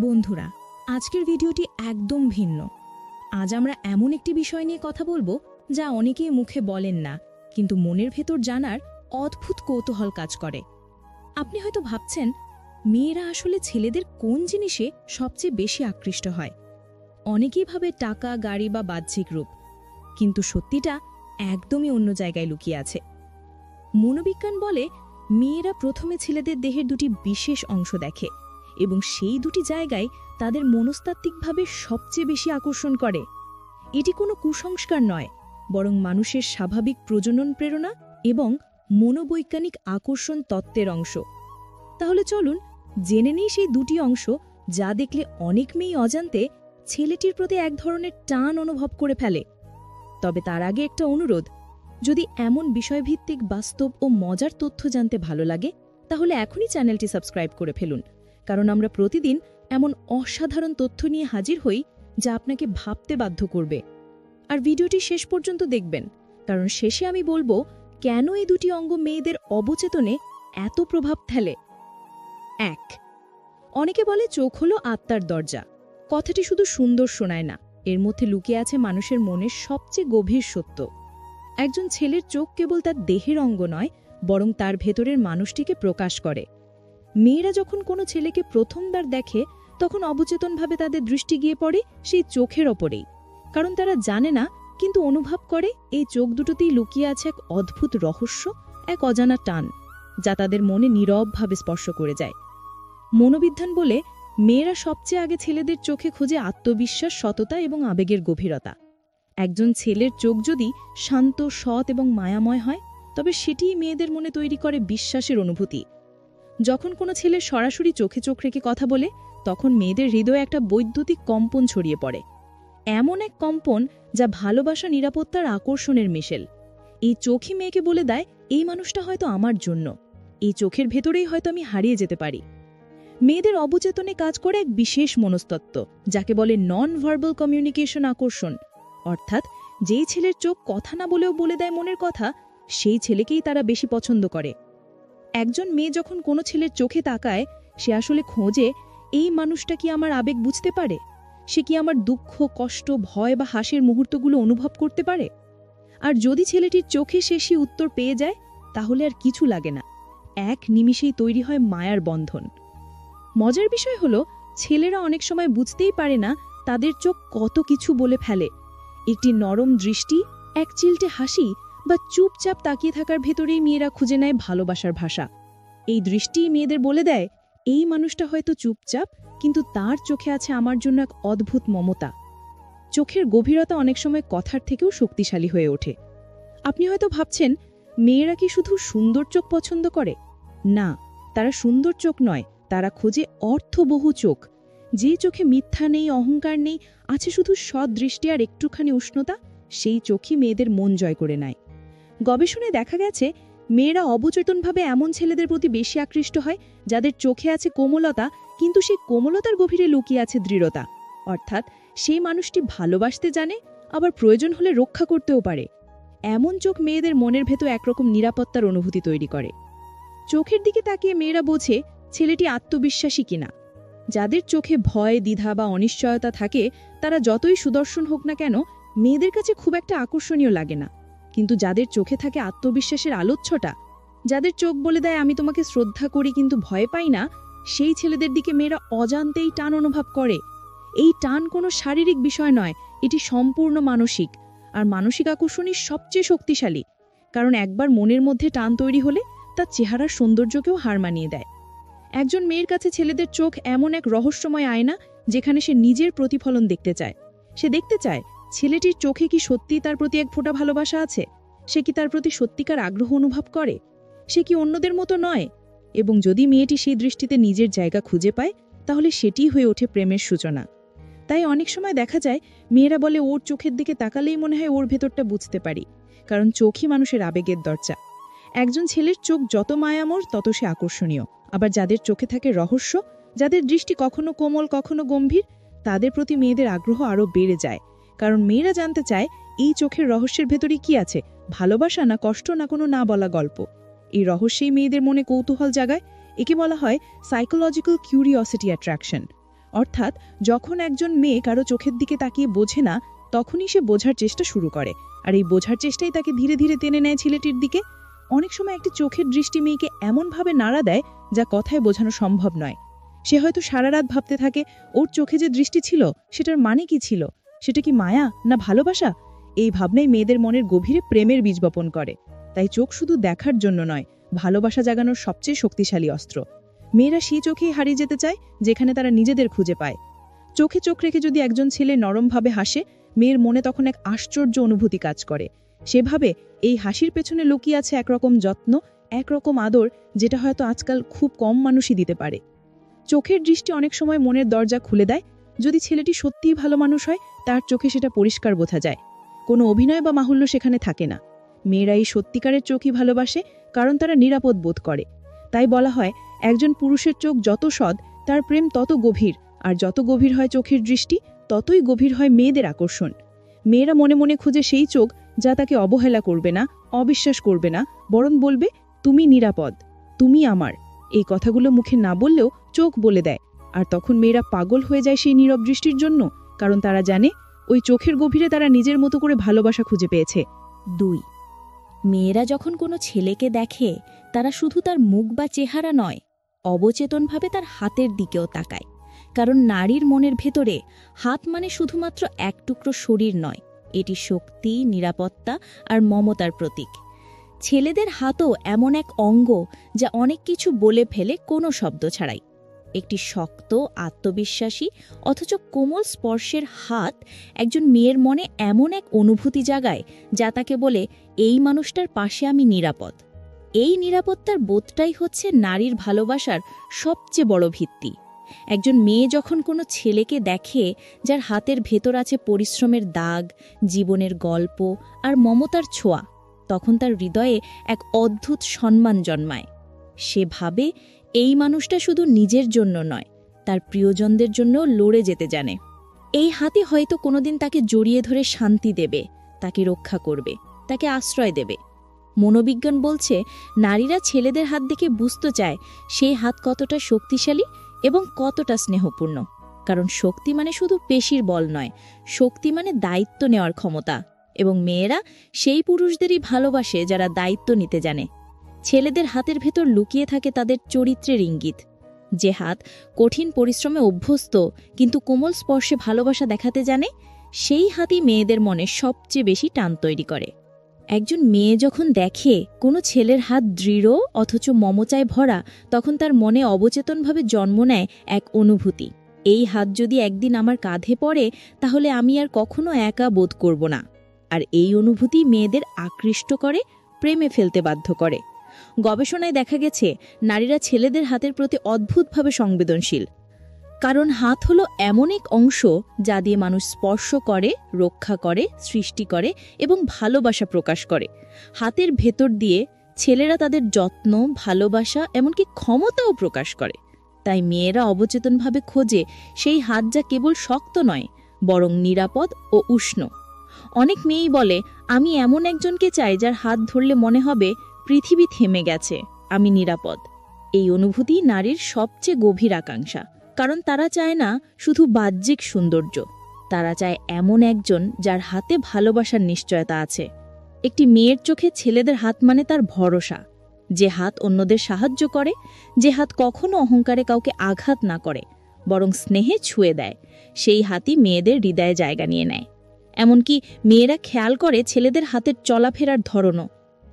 বন্ধুরা, আজকের ভিডিওটি একদম ভিন্ন। আজ আমরা এমন একটি বিষয় নিয়ে কথা বলবো যা অনেকেই মুখে বলেন না, কিন্তু মনের ভেতর জানার অদ্ভুত কৌতূহল কাজ করে। আপনি হয়তো ভাবছেন, মেয়েরা আসলে ছেলেদের কোন জিনিসে সবচেয়ে বেশি আকৃষ্ট হয়? অনেকেই ভাবে টাকা, গাড়ি বা বাহ্যিক রূপ, কিন্তু সত্যিটা একদমই অন্য জায়গায় লুকিয়ে আছে। মনোবিজ্ঞান বলে, মেয়েরা প্রথমে ছেলেদের দেহের দুটি বিশেষ অংশ দেখে এবং সেই দুটি জায়গায় তাদের মনস্তাত্ত্বিকভাবে সবচেয়ে বেশি আকর্ষণ করে। এটি কোনো কুসংস্কার নয়, বরং মানুষের স্বাভাবিক প্রজনন প্রেরণা এবং মনোবৈজ্ঞানিক আকর্ষণ তত্ত্বের অংশ। তাহলে চলুন জেনে নিই সেই দুটি অংশ যা দেখলে অনেক মেয়েই অজান্তে ছেলেটির প্রতি এক ধরনের টান অনুভব করে ফেলে। তবে তার আগে একটা অনুরোধ, যদি এমন বিষয়ভিত্তিক বাস্তব ও মজার তথ্য জানতে ভালো লাগে তাহলে এখনই চ্যানেলটি সাবস্ক্রাইব করে ফেলুন, কারণ আমরা প্রতিদিন এমন অসাধারণ তথ্য নিয়ে হাজির হই যা আপনাকে ভাবতে বাধ্য করবে। আর ভিডিওটি শেষ পর্যন্ত দেখবেন, কারণ শেষে আমি বলবো কেন এই দুটি অঙ্গ মেয়েদের অবচেতনে এত প্রভাব ফেলে। 1. অনেকে বলে চোখ হলো আত্মার দরজা। কথাটি শুধু সুন্দর শোনায় না, এর মধ্যে লুকিয়ে আছে মানুষের মনের সবচেয়ে গভীর সত্য। একজন ছেলের চোখ কেবল তার দেহের অঙ্গ নয়, বরং তার ভেতরের মানুষটিকে প্রকাশ করে। মেয়েরা যখন কোনো ছেলেকে প্রথমবার দেখে তখন অবচেতনভাবে তাদের দৃষ্টি গিয়ে পড়ে সেই চোখের ওপরেই, কারণ তারা জানে না কিন্তু অনুভব করে এই চোখ দুটোতেই লুকিয়ে আছে এক অদ্ভুত রহস্য, এক অজানা টান যা তাদের মনে নীরবভাবে স্পর্শ করে যায়। মনোবিজ্ঞান বলে, মেয়েরা সবচেয়ে আগে ছেলেদের চোখে খোঁজে আত্মবিশ্বাস, সততা এবং আবেগের গভীরতা। একজন ছেলের চোখ যদি শান্ত, সৎ এবং মায়াময় হয়, তবে সেটিই মেয়েদের মনে তৈরি করে বিশ্বাসের অনুভূতি। যখন কোনো ছেলে সরাসরি চোখে চোখ রেখে কথা বলে, তখন মেয়েদের হৃদয়ে একটা বৈদ্যুতিক কম্পন ছড়িয়ে পড়ে, এমন এক কম্পন যা ভালোবাসা, নিরাপত্তার আকর্ষণের মিশেল। এই চোখই মেয়েকে বলে দেয়, এই মানুষটা হয়তো আমার জন্য, এই চোখের ভেতরেই হয়তো আমি হারিয়ে যেতে পারি। মেয়েদের অবচেতনে কাজ করে এক বিশেষ মনস্তত্ত্ব, যাকে বলে নন ভার্বাল কমিউনিকেশন আকর্ষণ। অর্থাৎ যেই ছেলের চোখ কথা না বলেও বলে দেয় মনের কথা, সেই ছেলেকেই তারা বেশি পছন্দ করে। একজন মেয়ে যখন কোনো ছেলের চোখে তাকায়, সে আসলে খোঁজে, এই মানুষটা কি আমার আবেগ বুঝতে পারে? সে কি আমার দুঃখ, কষ্ট, ভয় বা হাসির মুহূর্তগুলো অনুভব করতে পারে? আর যদি ছেলেটির চোখে সে সেই উত্তর পেয়ে যায়, তাহলে আর কিছু লাগে না, এক নিমিষেই তৈরি হয় মায়ার বন্ধন। মজার বিষয় হলো, ছেলেরা অনেক সময় বুঝতেই পারে না তাদের চোখ কত কিছু বলে ফেলে। একটি নরম দৃষ্টি, এক চিলটে হাসি বা চুপচাপ তাকিয়ে থাকার ভেতরেই মেয়েরা খুঁজে নেয় ভালোবাসার ভাষা। এই দৃষ্টিই মেয়েদের বলে দেয়, এই মানুষটা হয়তো চুপচাপ, কিন্তু তার চোখে আছে আমার জন্য এক অদ্ভুত মমতা। চোখের গভীরতা অনেক সময় কথার থেকেও শক্তিশালী হয়ে ওঠে। আপনি হয়তো ভাবছেন, মেয়েরা কি শুধু সুন্দর চোখ পছন্দ করে? না, তারা সুন্দর চোখ নয়, তারা খোঁজে অর্থবহু চোখ। যে চোখে মিথ্যা নেই, অহংকার নেই, আছে শুধু সৎ দৃষ্টি আর একটুখানি উষ্ণতা, সেই চোখই মেয়েদের মন জয় করে নেয়। গবেষণায় দেখা গেছে, মেয়েরা অবচেতনভাবে এমন ছেলেদের প্রতি বেশি আকৃষ্ট হয় যাদের চোখে আছে কোমলতা, কিন্তু সেই কোমলতার গভীরে লুকিয়ে আছে দৃঢ়তা। অর্থাৎ সেই মানুষটি ভালোবাসতে জানে, আবার প্রয়োজন হলে রক্ষা করতেও পারে। এমন চোখ মেয়েদের মনের ভেতর একরকম নিরাপত্তার অনুভূতি তৈরি করে। চোখের দিকে তাকিয়ে মেয়েরা বোঝে ছেলেটি আত্মবিশ্বাসী কিনা। যাদের চোখে ভয়, দ্বিধা বা অনিশ্চয়তা থাকে, তারা যতই সুদর্শন হোক না কেন, মেয়েদের কাছে খুব একটা আকর্ষণীয় লাগে না। কিন্তু যাদের চোখে থাকে আত্মবিশ্বাসের আলোচ্ছটা, যাদের চোখ বলে দেয় আমি তোমাকে শ্রদ্ধা করি কিন্তু ভয় পাই না, সেই ছেলেদের দিকে মেয়েরা অজান্তেই টান অনুভব করে। এই টান কোনো শারীরিক বিষয় নয়, এটি সম্পূর্ণ মানসিক। আর মানসিক আকর্ষণই সবচেয়ে শক্তিশালী, কারণ একবার মনের মধ্যে টান তৈরি হলে তার চেহারার সৌন্দর্যকেও হার মানিয়ে দেয়। একজন মেয়ের কাছে ছেলেদের চোখ এমন এক রহস্যময় আয়না, যেখানে সে নিজের প্রতিফলন দেখতে চায়। সে দেখতে চায় ছেলেটির চোখে কি সত্যি তার প্রতি এক ফোঁটা ভালোবাসা আছে, সে কি তার প্রতি সত্যিকার আগ্রহ অনুভব করে, সে কি অন্যদের মতো নয়। এবং যদি মেয়েটি সেই দৃষ্টিতে নিজের জায়গা খুঁজে পায়, তাহলে সেটিই হয়ে ওঠে প্রেমের সূচনা। তাই অনেক সময় দেখা যায়, মেয়েরা বলে ওর চোখের দিকে তাকালেই মনে হয় ওর ভেতরটা বুঝতে পারি, কারণ চোখই মানুষের আবেগের দরজা। একজন ছেলের চোখ যত মায়াময়, তত সে আকর্ষণীয়। আবার যাদের চোখে থাকে রহস্য, যাদের দৃষ্টি কখনো কোমল, কখনো গম্ভীর, তাদের প্রতি মেয়েদের আগ্রহ আরও বেড়ে যায়। কারণ মেয়েরা জানতে চায়, এই চোখের রহস্যের ভেতরে কি আছে, ভালোবাসা না কষ্ট না কোনো না বলা গল্প। এই রহস্যেই মেয়েদের মনে কৌতূহল জাগায়। একে বলা হয় সাইকোলজিক্যাল কিউরিওসিটি অ্যাট্রাকশন। অর্থাৎ যখন একজন মেয়ে কারো চোখের দিকে তাকিয়ে বোঝে না, তখনই সে বোঝার চেষ্টা শুরু করে, আর এই বোঝার চেষ্টাই তাকে ধীরে ধীরে টেনে নেয় ছেলেটির দিকে। অনেক সময় একটি চোখের দৃষ্টি মেয়েকে এমনভাবে নাড়া দেয় যা কথায় বোঝানো সম্ভব নয়। সে হয়তো সারা রাত ভাবতে থাকে ওর চোখে যে দৃষ্টি ছিল সেটার মানে কি ছিল, সেটা কি মায়া না ভালোবাসা। এই ভাবনাই মেয়েদের মনের গভীরে প্রেমের বীজ বপন করে। তাই চোখ শুধু দেখার জন্য নয়, ভালোবাসা জাগানোর সবচেয়ে শক্তিশালী অস্ত্র। মেয়েরা সেই চোখেই হারিয়ে যেতে চায় যেখানে তারা নিজেদের খুঁজে পায়। চোখে চোখ রেখে যদি একজন ছেলে নরমভাবে হাসে, মেয়ের মনে তখন এক আশ্চর্য অনুভূতি কাজ করে। সেভাবে এই হাসির পেছনে লুকিয়ে আছে একরকম যত্ন, একরকম আদর, যেটা হয়তো আজকাল খুব কম মানুষই দিতে পারে। চোখের দৃষ্টি অনেক সময় মনের দরজা খুলে দেয়। যদি ছেলেটি সত্যিই ভালো মানুষ হয়, তার চোখে সেটা পরিষ্কার বোঝা যায়। কোনো অভিনয় বা মাহুল্য সেখানে থাকে না। মেয়েরা এই সত্যিকারের চোখই ভালোবাসে, কারণ তারা নিরাপদ বোধ করে। তাই বলা হয়, একজন পুরুষের চোখ যত সৎ, তার প্রেম তত গভীর, আর যত গভীর হয় চোখের দৃষ্টি, ততই গভীর হয় মেয়েদের আকর্ষণ। মেয়েরা মনে মনে খুঁজে সেই চোখ যা তাকে অবহেলা করবে না, অবিশ্বাস করবে না, বরং বলবে, তুমি নিরাপদ, তুমি আমার। এই কথাগুলো মুখে না বললেও চোখ বলে দেয়। আর তখন মেয়েরা পাগল হয়ে যায় সেই নীরব দৃষ্টির জন্য, কারণ তারা জানে ওই চোখের গভীরে তারা নিজের মতো করে ভালোবাসা খুঁজে পেয়েছে। 2. মেয়েরা যখন কোনো ছেলেকে দেখে, তারা শুধু তার মুখ বা চেহারা নয়, অবচেতনভাবে তার হাতের দিকেও তাকায়। কারণ নারীর মনের ভেতরে হাত মানে শুধুমাত্র এক টুকরো শরীর নয়, এটি শক্তি, নিরাপত্তা আর মমতার প্রতীক। ছেলেদের হাতও এমন এক অঙ্গ যা অনেক কিছু বলে ফেলে কোনো শব্দ ছাড়াই। একটি শক্ত, আত্মবিশ্বাসী অথচ কোমল স্পর্শের হাত একজন মেয়ের মনে এমন এক অনুভূতি জাগায় যা তাকে বলে, এই মানুষটার পাশে আমি নিরাপদ। এই নিরাপত্তার বোধটাই হচ্ছে নারীর ভালোবাসার সবচেয়ে বড় ভিত্তি। একজন মেয়ে যখন কোনো ছেলেকে দেখে যার হাতের ভেতর আছে পরিশ্রমের দাগ, জীবনের গল্প আর মমতার ছোঁয়া, তখন তার হৃদয়ে এক অদ্ভুত সম্মান জন্মায়। সে ভাবে, এই মানুষটা শুধু নিজের জন্য নয়, তার প্রিয়জনদের জন্য লড়ে যেতে জানে। এই হাতে হয়তো কোনোদিন তাকে জড়িয়ে ধরে শান্তি দেবে, তাকে রক্ষা করবে, তাকে আশ্রয় দেবে। মনোবিজ্ঞান বলছে, নারীরা ছেলেদের হাত দেখে বুঝতে চায় সেই হাত কতটা শক্তিশালী এবং কতটা স্নেহপূর্ণ। কারণ শক্তি মানে শুধু পেশির বল নয়, শক্তি মানে দায়িত্ব নেওয়ার ক্ষমতা। এবং মেয়েরা সেই পুরুষদেরই ভালোবাসে যারা দায়িত্ব নিতে জানে। ছেলেদের হাতের ভেতর লুকিয়ে থাকে তাদের চরিত্রের ইঙ্গিত। যে হাত কঠিন পরিশ্রমে অভ্যস্ত কিন্তু কোমল স্পর্শে ভালোবাসা দেখাতে জানে, সেই হাতই মেয়েদের মনে সবচেয়ে বেশি টান তৈরি করে। একজন মেয়ে যখন দেখে কোনো ছেলের হাত দৃঢ় অথচ মমতায় ভরা, তখন তার মনে অবচেতনভাবে জন্ম নেয় এক অনুভূতি, এই হাত যদি একদিন আমার কাঁধে পড়ে তাহলে আমি আর কখনো একা বোধ করব না। আর এই অনুভূতি মেয়েদের আকৃষ্ট করে, প্রেমে ফেলতে বাধ্য করে। গবেষণায় দেখা গেছে, নারীরা ছেলেদের হাতের প্রতি অদ্ভুতভাবে সংবেদনশীল। কারণ হাত হলো এমন এক অংশ যা দিয়ে মানুষ স্পর্শ করে, রক্ষা করে, সৃষ্টি করে এবং ভালোবাসা প্রকাশ করে। হাতের ভেতর দিয়ে ছেলেরা তাদের যত্ন, ভালোবাসা এমনকি ক্ষমতাও প্রকাশ করে। তাই মেয়েরা অবচেতনভাবে খোঁজে সেই হাত যা কেবল শক্ত নয়, বরং নিরাপদ ও উষ্ণ। অনেক মেয়েই বলে, আমি এমন একজনকে চাই যার হাত ধরলে মনে হবে পৃথিবী থেমে গেছে, আমি নিরাপদ। এই অনুভূতি নারীর সবচেয়ে গভীর আকাঙ্ক্ষা। কারণ তারা চায় না শুধু বাহ্যিক সৌন্দর্য, তারা চায় এমন একজন যার হাতে ভালোবাসার নিশ্চয়তা আছে। একটি মেয়ের চোখে ছেলেদের হাত মানে তার ভরসা, যে হাত অন্যদের সাহায্য করে, যে হাত কখনো অহংকারে কাউকে আঘাত না করে, বরং স্নেহে ছুঁয়ে দেয়, সেই হাতই মেয়েদের হৃদয়ে জায়গা নিয়ে নেয়। এমনকি মেয়েরা খেয়াল করে ছেলেদের হাতের চলাফেরার ধরনও।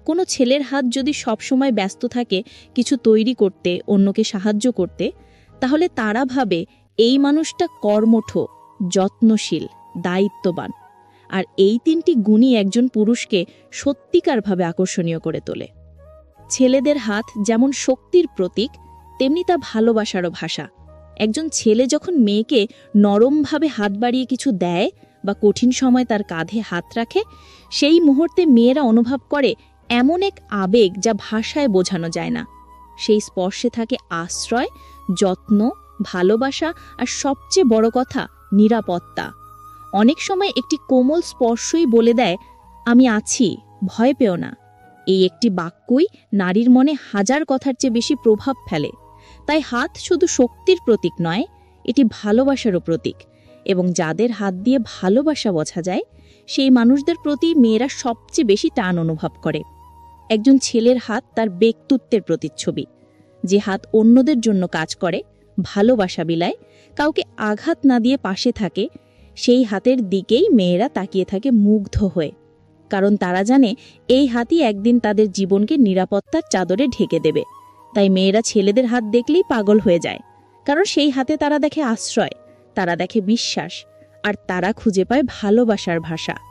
কোনো ছেলের হাত যদি সবসময় ব্যস্ত থাকে কিছু তৈরি করতে, অন্যকে সাহায্য করতে, তাহলে তারা ভাবে এই মানুষটা কর্মঠ, যত্নশীল, দায়িত্ববান। আর এই তিনটি গুণই একজন পুরুষকে সত্যিকারভাবে আকর্ষণীয় করে তোলে। ছেলেদের হাত যেমন শক্তির প্রতীক, তেমনি তা ভালোবাসারও ভাষা। একজন ছেলে যখন মেয়েকে নরমভাবে হাত বাড়িয়ে কিছু দেয় বা কঠিন সময় তার কাঁধে হাত রাখে, সেই মুহূর্তে মেয়েরা অনুভব করে এমন এক আবেগ যা ভাষায় বোঝানো যায় না। সেই স্পর্শে থাকে আশ্রয়, যত্ন, ভালোবাসা আর সবচেয়ে বড় কথা, নিরাপত্তা। অনেক সময় একটি কোমল স্পর্শই বলে দেয়, আমি আছি, ভয় পেও না। এই একটি বাক্যই নারীর মনে হাজার কথার চেয়ে বেশি প্রভাব ফেলে। তাই হাত শুধু শক্তির প্রতীক নয়, এটি ভালোবাসারও প্রতীক এবং যাদের হাত দিয়ে ভালোবাসা বোঝা যায় সেই মানুষদের প্রতি মেয়েরা সবচেয়ে বেশি টান অনুভব করে। একজন ছেলের হাত তার ব্যক্তিত্বের প্রতিচ্ছবি। যে হাত অন্যদের জন্য কাজ করে, ভালোবাসা বিলায়, কাউকে আঘাত না দিয়ে পাশে থাকে, সেই হাতের দিকেই মেয়েরা তাকিয়ে থাকে মুগ্ধ হয়ে। কারণ তারা জানে এই হাতই একদিন তাদের জীবনকে নিরাপত্তার চাদরে ঢেকে দেবে। তাই মেয়েরা ছেলেদের হাত দেখলেই পাগল হয়ে যায়, কারণ সেই হাতে তারা দেখে আশ্রয়, তারা দেখে বিশ্বাস, আর তারা খুঁজে পায় ভালোবাসার ভাষা।